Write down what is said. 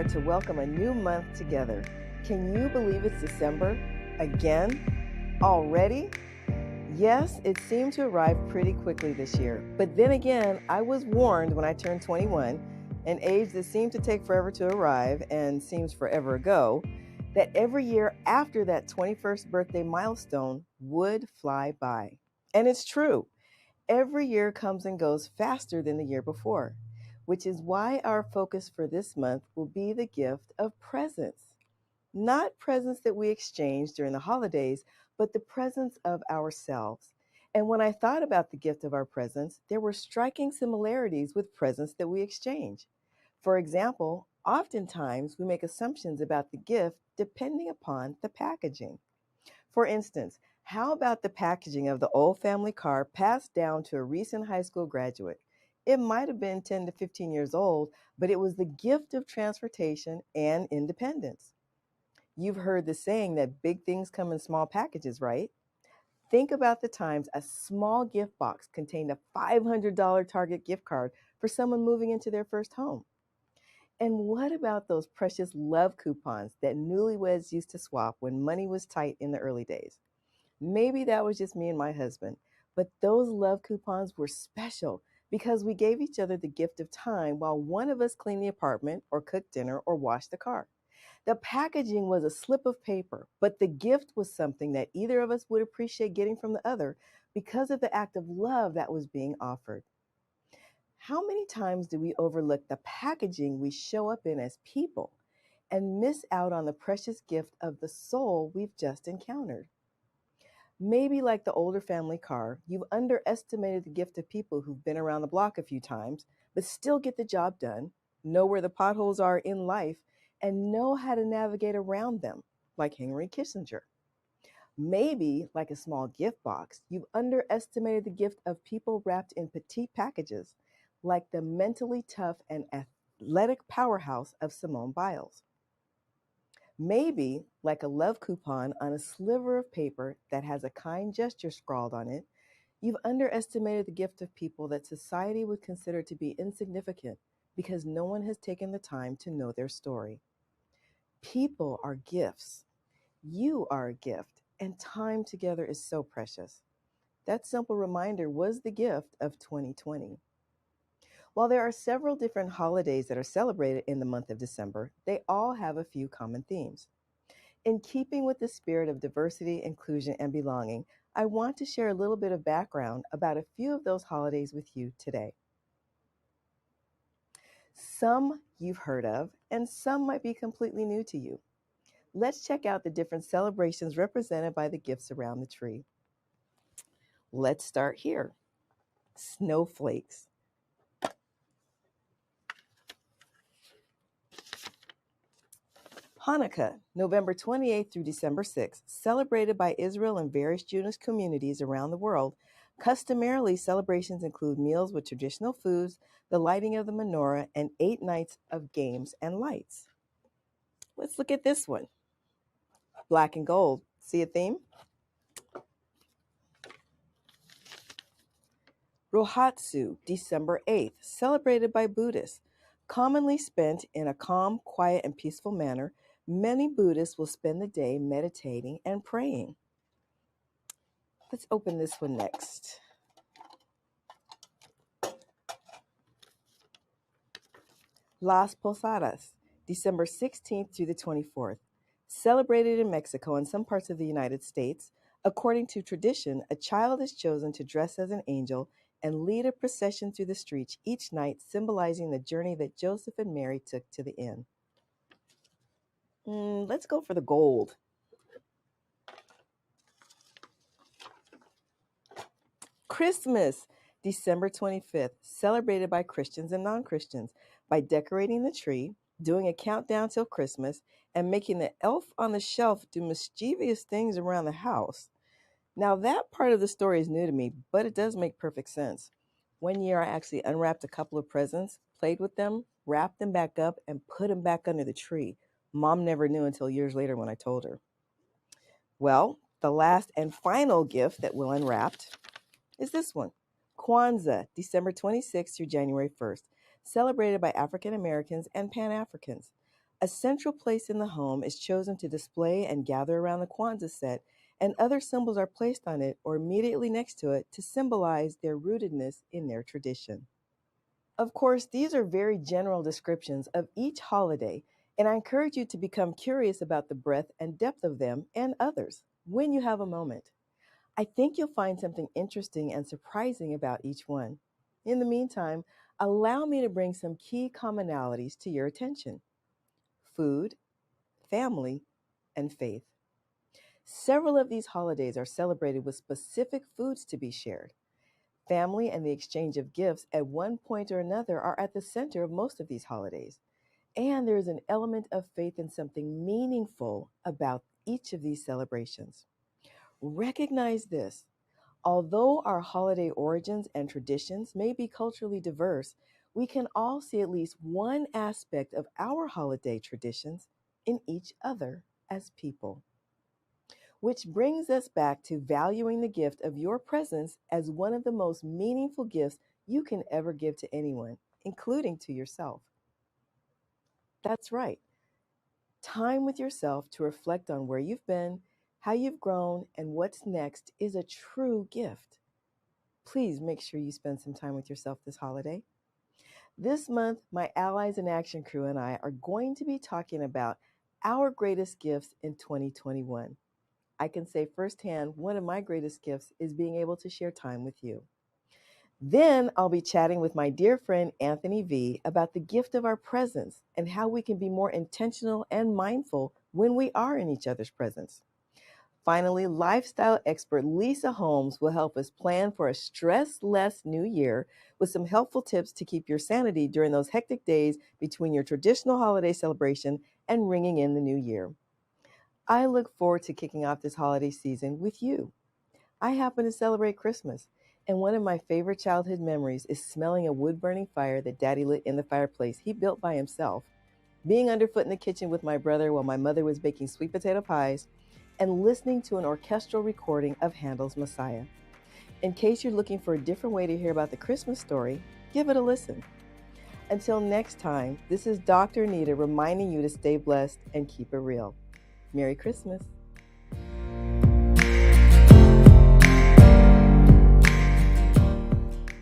are to welcome a new month together. Can you believe it's December? Again? Already? Yes, it seemed to arrive pretty quickly this year. But then again, I was warned when I turned 21, an age that seemed to take forever to arrive and seems forever ago, that every year after that 21st birthday milestone would fly by. And it's true. Every year comes and goes faster than the year before, which is why our focus for this month will be the gift of presents. Not presents that we exchange during the holidays, but the presents of ourselves. And when I thought about the gift of our presents, there were striking similarities with presents that we exchange. For example, oftentimes we make assumptions about the gift depending upon the packaging. For instance, how about the packaging of the old family car passed down to a recent high school graduate? It might have been 10 to 15 years old, but it was the gift of transportation and independence. You've heard the saying that big things come in small packages, right? Think about the times a small gift box contained a $500 Target gift card for someone moving into their first home. And what about those precious love coupons that newlyweds used to swap when money was tight in the early days? Maybe that was just me and my husband, but those love coupons were special because we gave each other the gift of time while one of us cleaned the apartment or cooked dinner or washed the car. The packaging was a slip of paper, but the gift was something that either of us would appreciate getting from the other because of the act of love that was being offered. How many times do we overlook the packaging we show up in as people and miss out on the precious gift of the soul we've just encountered? Maybe like the older family car, you've underestimated the gift of people who've been around the block a few times, but still get the job done, know where the potholes are in life, and know how to navigate around them, like Henry Kissinger. Maybe, like a small gift box, you've underestimated the gift of people wrapped in petite packages, like the mentally tough and athletic powerhouse of Simone Biles. Maybe, like a love coupon on a sliver of paper that has a kind gesture scrawled on it, you've underestimated the gift of people that society would consider to be insignificant because no one has taken the time to know their story. People are gifts. You are a gift, and time together is so precious. That simple reminder was the gift of 2020. While there are several different holidays that are celebrated in the month of December, they all have a few common themes. In keeping with the spirit of diversity, inclusion, and belonging, I want to share a little bit of background about a few of those holidays with you today. Some you've heard of, and some might be completely new to you. Let's check out the different celebrations represented by the gifts around the tree. Let's start here. Snowflakes. Hanukkah, November 28th through December 6th, celebrated by Israel and various Jewish communities around the world. Customarily, celebrations include meals with traditional foods, the lighting of the menorah, and 8 nights of games and lights. Let's look at this one. Black and gold. See a theme? Rohatsu, December 8th, celebrated by Buddhists. Commonly spent in a calm, quiet, and peaceful manner, many Buddhists will spend the day meditating and praying. Let's open this one next. Las Posadas, December 16th through the 24th. Celebrated in Mexico and some parts of the United States, according to tradition, a child is chosen to dress as an angel and lead a procession through the streets each night, symbolizing the journey that Joseph and Mary took to the inn. Let's go for the gold. Christmas, December 25th, celebrated by Christians and non-Christians by decorating the tree, doing a countdown till Christmas, and making the elf on the shelf do mischievous things around the house. Now, that part of the story is new to me, but it does make perfect sense. One year, I actually unwrapped a couple of presents, played with them, wrapped them back up, and put them back under the tree. Mom never knew until years later when I told her. Well, the last and final gift that we'll unwrap is this one. Kwanzaa, December 26th through January 1st, celebrated by African Americans and Pan-Africans. A central place in the home is chosen to display and gather around the Kwanzaa set, and other symbols are placed on it or immediately next to it to symbolize their rootedness in their tradition. Of course, these are very general descriptions of each holiday, and I encourage you to become curious about the breadth and depth of them and others when you have a moment. I think you'll find something interesting and surprising about each one. In the meantime, allow me to bring some key commonalities to your attention: food, family, and faith. Several of these holidays are celebrated with specific foods to be shared. Family and the exchange of gifts at one point or another are at the center of most of these holidays. And there is an element of faith in something meaningful about each of these celebrations. Recognize this: although our holiday origins and traditions may be culturally diverse, we can all see at least one aspect of our holiday traditions in each other as people. Which brings us back to valuing the gift of your presence as one of the most meaningful gifts you can ever give to anyone, including to yourself. That's right. Time with yourself to reflect on where you've been, how you've grown, and what's next is a true gift. Please make sure you spend some time with yourself this holiday. This month, my Allies in Action crew and I are going to be talking about our greatest gifts in 2021. I can say firsthand, one of my greatest gifts is being able to share time with you. Then I'll be chatting with my dear friend Anthony V about the gift of our presence and how we can be more intentional and mindful when we are in each other's presence. Finally, lifestyle expert Lisa Holmes will help us plan for a stress-less new year with some helpful tips to keep your sanity during those hectic days between your traditional holiday celebration and ringing in the new year. I look forward to kicking off this holiday season with you. I happen to celebrate Christmas, and one of my favorite childhood memories is smelling a wood-burning fire that Daddy lit in the fireplace he built by himself, being underfoot in the kitchen with my brother while my mother was baking sweet potato pies, and listening to an orchestral recording of Handel's Messiah. In case you're looking for a different way to hear about the Christmas story, give it a listen. Until next time, this is Dr. Anita reminding you to stay blessed and keep it real. Merry Christmas.